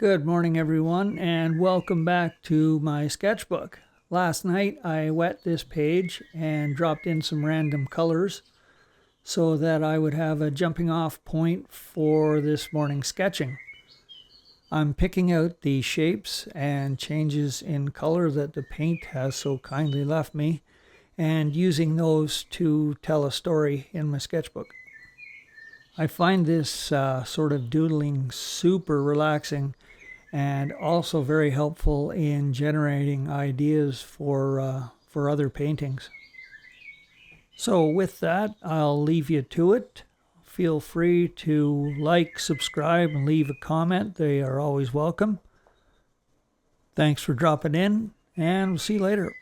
Good morning, everyone, and welcome back to my sketchbook. Last night I wet this page and dropped in some random colors so that I would have a jumping off point for this morning's sketching. I'm picking out the shapes and changes in color that the paint has so kindly left me and using those to tell a story in my sketchbook. I find this sort of doodling super relaxing and also very helpful in generating ideas for other paintings. So with that, I'll leave you to it. Feel free to like, subscribe, and leave a comment. They are always welcome. Thanks for dropping in, and we'll see you later.